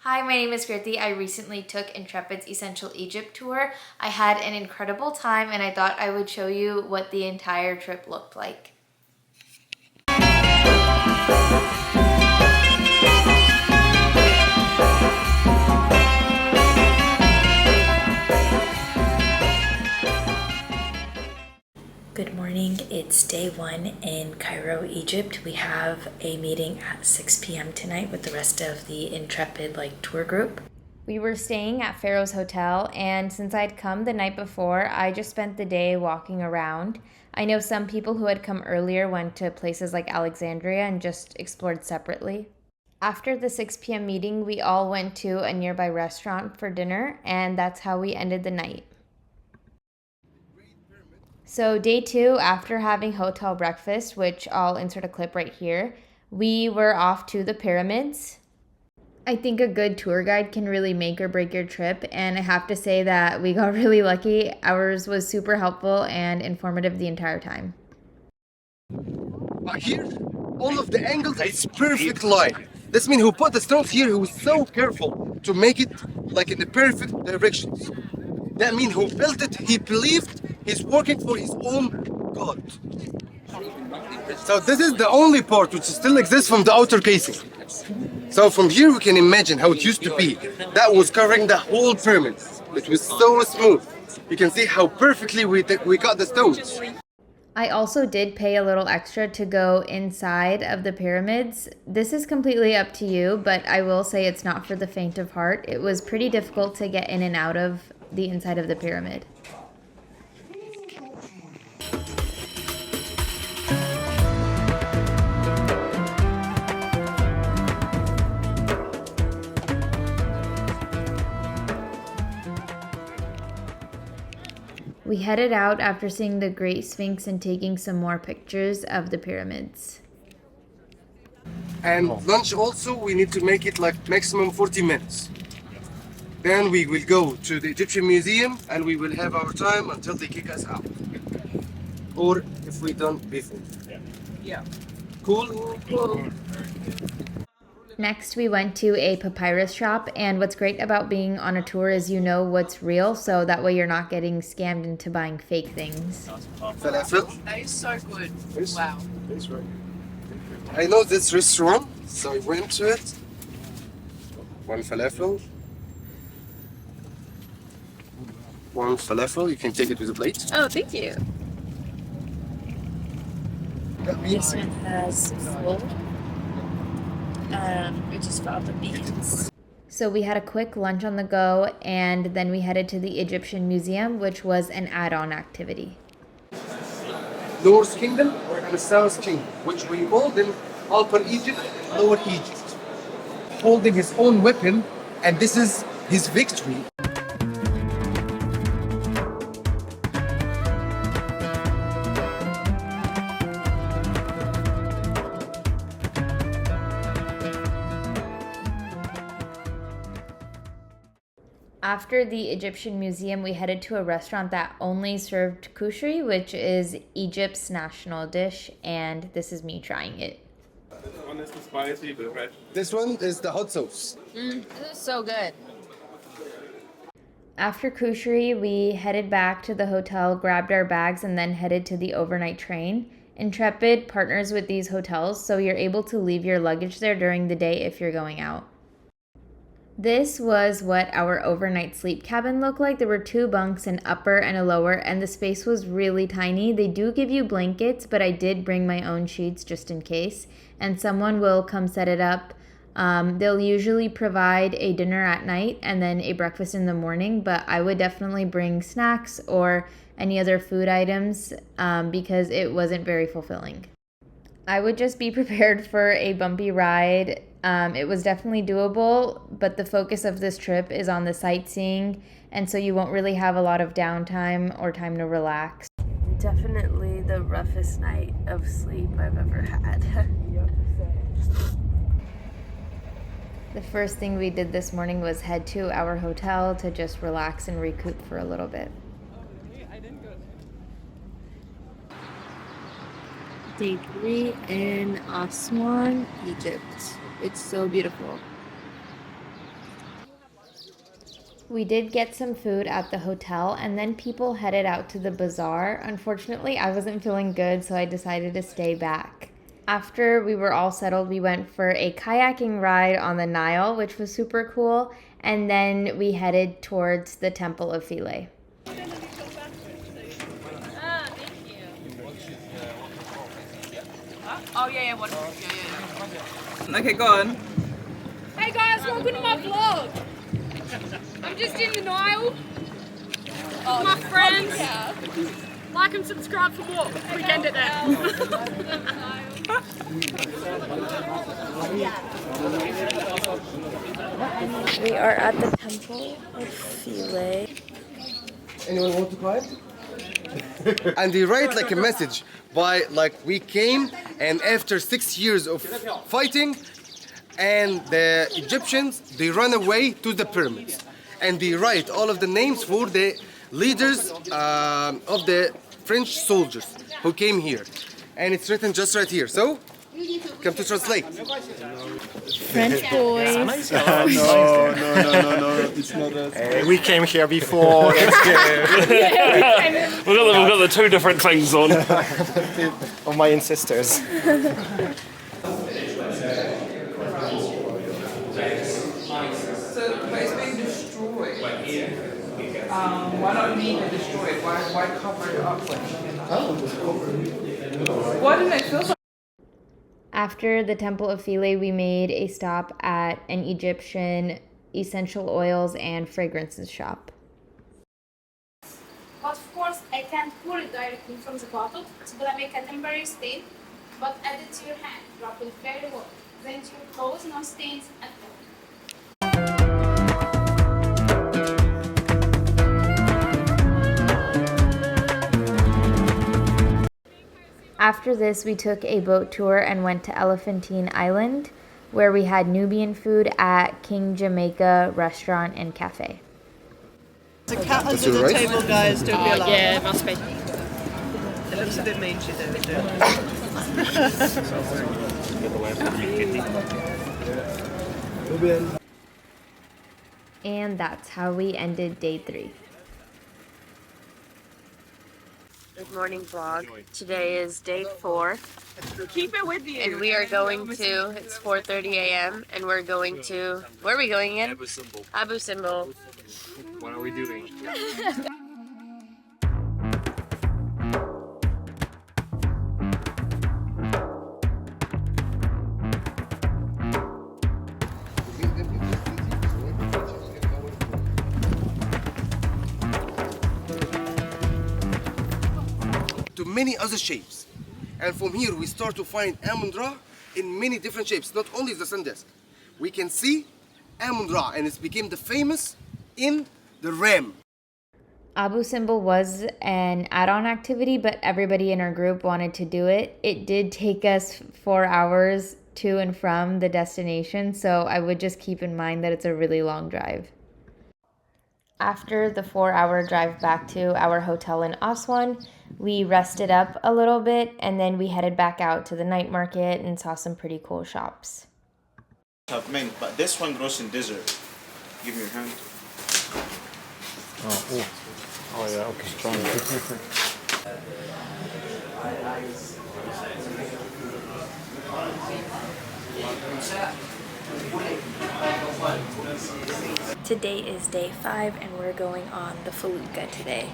Hi, my name is Kriti. I recently took Intrepid's Essential Egypt tour. I had an incredible time and I thought I would show you what the entire trip looked like. Good morning. It's day one in Cairo, Egypt. We have a meeting at 6 p.m. tonight with the rest of the Intrepid tour group. We were staying at Pharaoh's Hotel, and since I'd come the night before, I just spent the day walking around. I know some people who had come earlier went to places like Alexandria and just explored separately. After the 6 p.m. meeting, we all went to a nearby restaurant for dinner, and that's how we ended the night. So day two, after having hotel breakfast, which I'll insert a clip right here, we were off to the pyramids. I think a good tour guide can really make or break your trip, and I have to say that we got really lucky. Ours was super helpful and informative the entire time. Here, all of the angles, it's perfect line. This means who put the stones here, who was so careful to make it in the perfect directions. That means who built it, he believed he's working for his own God. So this is the only part which still exists from the outer casing. So from here we can imagine how it used to be. That was covering the whole pyramid. It was so smooth. You can see how perfectly we cut the stones. I also did pay a little extra to go inside of the pyramids. This is completely up to you, but I will say it's not for the faint of heart. It was pretty difficult to get in and out of the inside of the pyramid. We headed out after seeing the Great Sphinx and taking some more pictures of the pyramids. And lunch also, we need to make it maximum 40 minutes. Then we will go to the Egyptian Museum and we will have our time until they kick us out. Or if we done before. Yeah. Cool? Cool. Next, we went to a papyrus shop, and what's great about being on a tour is you know what's real, so that way you're not getting scammed into buying fake things. Falafel. That is so good. Wow. I know this restaurant, so I went to it. One falafel. One falafel, you can take it with a plate. Oh, thank you. This one has full. We just got the beans. So we had a quick lunch on the go, and then we headed to the Egyptian Museum, which was an add-on activity. North Kingdom and South Kingdom, which we call them Upper Egypt, Lower Egypt. Holding his own weapon, and this is his victory. After the Egyptian Museum, we headed to a restaurant that only served kushri, which is Egypt's national dish, and this is me trying it. One is the spicy, the red. This one is the hot sauce. This is so good. After kushri, we headed back to the hotel, grabbed our bags, and then headed to the overnight train. Intrepid partners with these hotels, so you're able to leave your luggage there during the day if you're going out. This was what our overnight sleep cabin looked like. There were 2 bunks, an upper and a lower, and the space was really tiny. They do give you blankets, but I did bring my own sheets just in case, and someone will come set it up. They'll usually provide a dinner at night and then a breakfast in the morning, but I would definitely bring snacks or any other food items because it wasn't very fulfilling. I would just be prepared for a bumpy ride. It was definitely doable, but the focus of this trip is on the sightseeing, and so you won't really have a lot of downtime or time to relax. Definitely the roughest night of sleep I've ever had. The first thing we did this morning was head to our hotel to just relax and recoup for a little bit. Day 3 in Aswan, Egypt. It's so beautiful. We did get some food at the hotel, and then people headed out to the bazaar. Unfortunately, I wasn't feeling good, so I decided to stay back. After we were all settled, we went for a kayaking ride on the Nile, which was super cool, and then we headed towards the Temple of Philae. Oh, yeah. Okay, go on. Hey guys, welcome to my vlog. I'm just in the Nile with my friends. Like and subscribe for more. Weekend it there. We are at the Temple of Philae. Anyone want to climb? And they write like a message by like we came and after 6 years of fighting and the Egyptians they run away to the pyramids and they write all of the names for the leaders of the French soldiers who came here and it's written just right here, so come to translate. French boys. No, it's not us. We came here before. That's good. We've got the two different things on. Of my ancestors. So but it's been destroyed. Why not need to destroy it? Why cover it up with? Why didn't it feel so? After the Temple of Philae, we made a stop at an Egyptian essential oils and fragrances shop. But of course, I can't pour it directly from the bottle. It's gonna make a temporary stain. But add it to your hand. Drop it very low. Then to your clothes, no stains at all. After this, we took a boat tour and went to Elephantine Island, where we had Nubian food at King Jamaica Restaurant and Cafe. The cat under the table, guys. Don't be alarmed. Yeah, it must be. It looks a bit mangy though. And that's how we ended day 3. Good morning vlog. Today is day 4. Keep it with you. And we are going to, it's 4:30 a.m. and we're going to, where are we going in? Abu Simbel. Abu Simbel. What are we doing? To many other shapes. And from here we start to find Amun-Ra in many different shapes, not only the sun disk. We can see Amun-Ra and it became the famous in the ram. Abu Simbel was an add-on activity, but everybody in our group wanted to do it. It did take us 4 hours to and from the destination, so I would just keep in mind that it's a really long drive. After the 4-hour drive back to our hotel in Aswan, we rested up a little bit and then we headed back out to the night market and saw some pretty cool shops. Have many, but this one grows in desert. Give me your hand. Oh yeah, okay. Strong. Today is day 5 and we're going on the felucca today.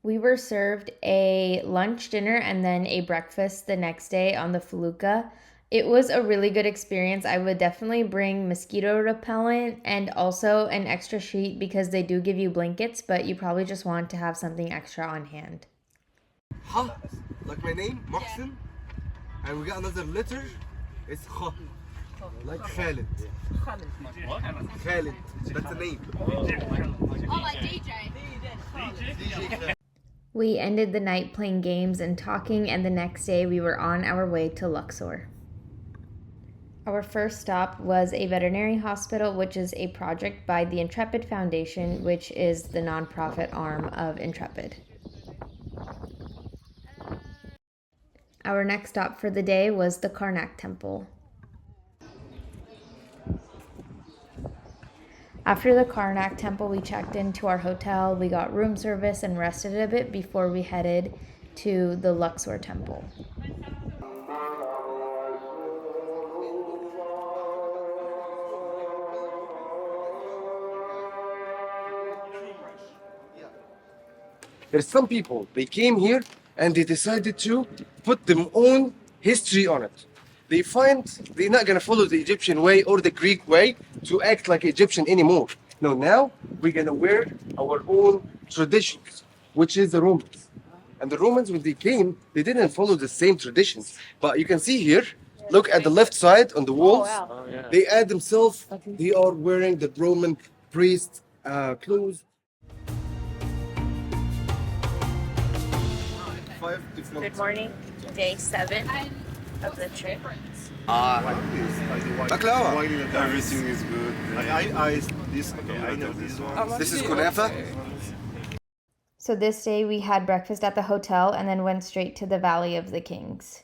We were served a lunch, dinner, and then a breakfast the next day on the felucca. It was a really good experience. I would definitely bring mosquito repellent and also an extra sheet because they do give you blankets, but you probably just want to have something extra on hand. Ha, like my name, Mohsen. And we got another letter. It's Kha, like Khalid. Khalid, that's a name. Oh, like DJ. We ended the night playing games and talking, and the next day we were on our way to Luxor. Our first stop was a veterinary hospital, which is a project by the Intrepid Foundation, which is the nonprofit arm of Intrepid. Our next stop for the day was the Karnak Temple. After the Karnak Temple, we checked into our hotel, we got room service and rested a bit before we headed to the Luxor Temple. There's some people, they came here and they decided to put their own history on it. They find they're not gonna follow the Egyptian way or the Greek way to act like Egyptian anymore. No, now we're gonna wear our own traditions, which is the Romans. And the Romans, when they came, they didn't follow the same traditions. But you can see here, look at the left side on the walls. They add themselves, they are wearing the Roman priest clothes. Good morning. Day 7 of the trip. Everything is good. I know this one. This is kunafa. So this day we had breakfast at the hotel and then went straight to the Valley of the Kings.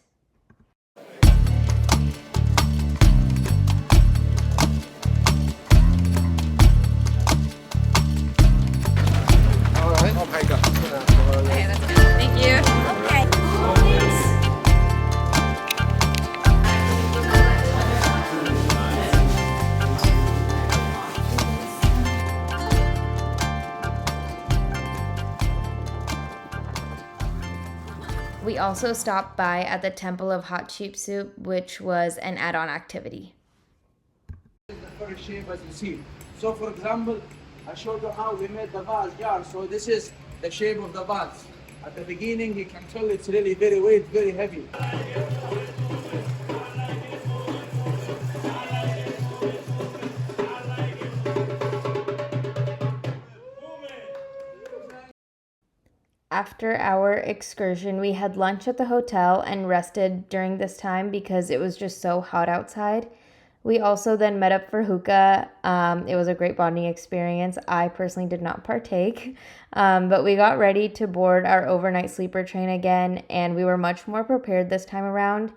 Thank you. Okay. We also stopped by at the Temple of Hot Sheep Soup, which was an add-on activity. The first shape as you see. So for example, I showed you how we made the vase jar. So this is the shape of the vase. At the beginning, you can tell it's really very weight, very heavy. After our excursion, we had lunch at the hotel and rested during this time because it was just so hot outside. We also then met up for hookah. It was a great bonding experience. I personally did not partake, but we got ready to board our overnight sleeper train again, and we were much more prepared this time around.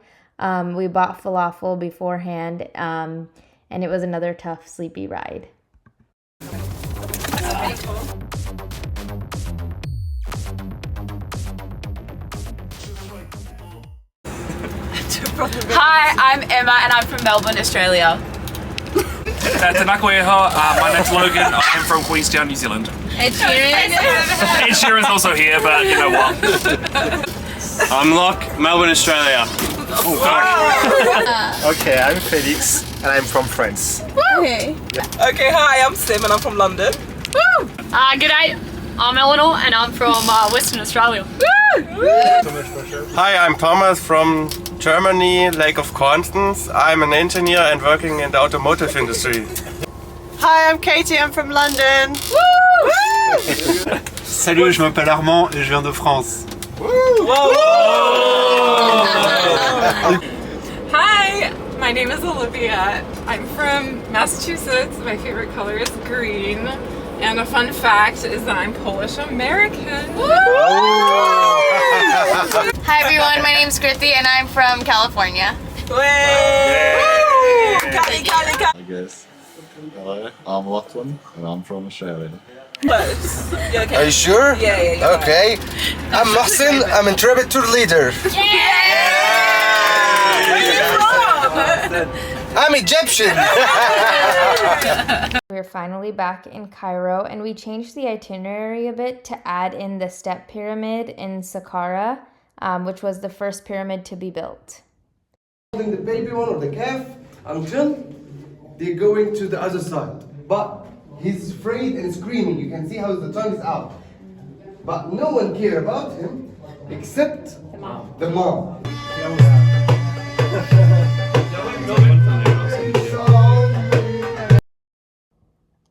We bought falafel beforehand, and it was another tough, sleepy ride. Hi, I'm Emma and I'm from Melbourne, Australia. Tanaka Eho, my name's Logan, I am from Queenstown, New Zealand. Ed Sheeran. Ed Sheeran's also here, but you know what? I'm Locke, Melbourne, Australia. Okay, I'm Felix and I'm from France. Okay, hi, I'm Sim and I'm from London. G'day, I'm Eleanor and I'm from Western Australia. Hi, I'm Thomas from Germany, Lake of Constance. I'm an engineer and working in the automotive industry. Hi, I'm Katie, I'm from London. Salut, je m'appelle Armand et je viens de France. Hi, my name is Olivia. I'm from Massachusetts. My favorite color is green. And a fun fact is that I'm Polish American. Hi everyone, my name's Krithi and I'm from California. Cali, Cali, Cali. I guess. Hello, I'm Lachlan and I'm from Australia. Close. Yeah, okay. Are you sure? Yeah. Okay. I'm Mohsen, I'm Intrepid tour leader. Where are you from? I'm Egyptian. We're finally back in Cairo, and we changed the itinerary a bit to add in the step pyramid in Saqqara, which was the first pyramid to be built. holding the baby one or the calf until they're going to the other side. But he's afraid and screaming. You can see how the tongue is out. But no one cares about him except the mom.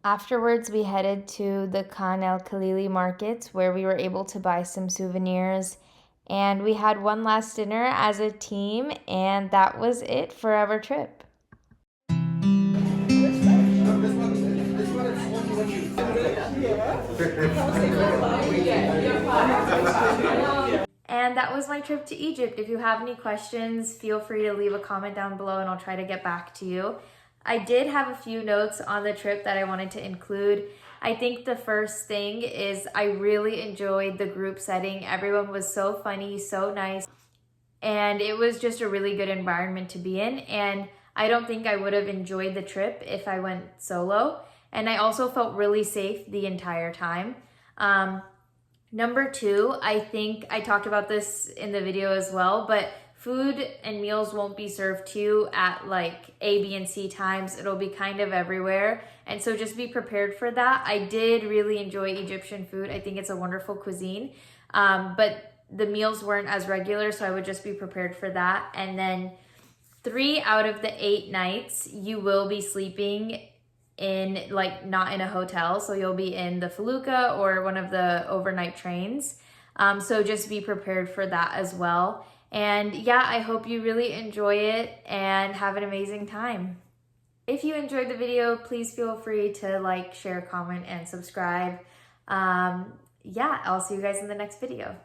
Afterwards, we headed to the Khan el Khalili markets where we were able to buy some souvenirs. And we had one last dinner as a team, and that was it for our trip. And that was my trip to Egypt. If you have any questions, feel free to leave a comment down below and I'll try to get back to you. I did have a few notes on the trip that I wanted to include. I think the first thing is I really enjoyed the group setting. Everyone was so funny, so nice, and it was just a really good environment to be in. And I don't think I would have enjoyed the trip if I went solo. And I also felt really safe the entire time. Number two, I think I talked about this in the video as well, but food and meals won't be served to you at like A, B, and C times. It'll be kind of everywhere. And so just be prepared for that. I did really enjoy Egyptian food. I think it's a wonderful cuisine. But the meals weren't as regular, so I would just be prepared for that. And then 3 out of the 8 nights, you will be sleeping in, like, not in a hotel. So you'll be in the felucca or one of the overnight trains. So just be prepared for that as well. And yeah, I hope you really enjoy it and have an amazing time. If you enjoyed the video, please feel free to like, share, comment, and subscribe. Yeah, I'll see you guys in the next video.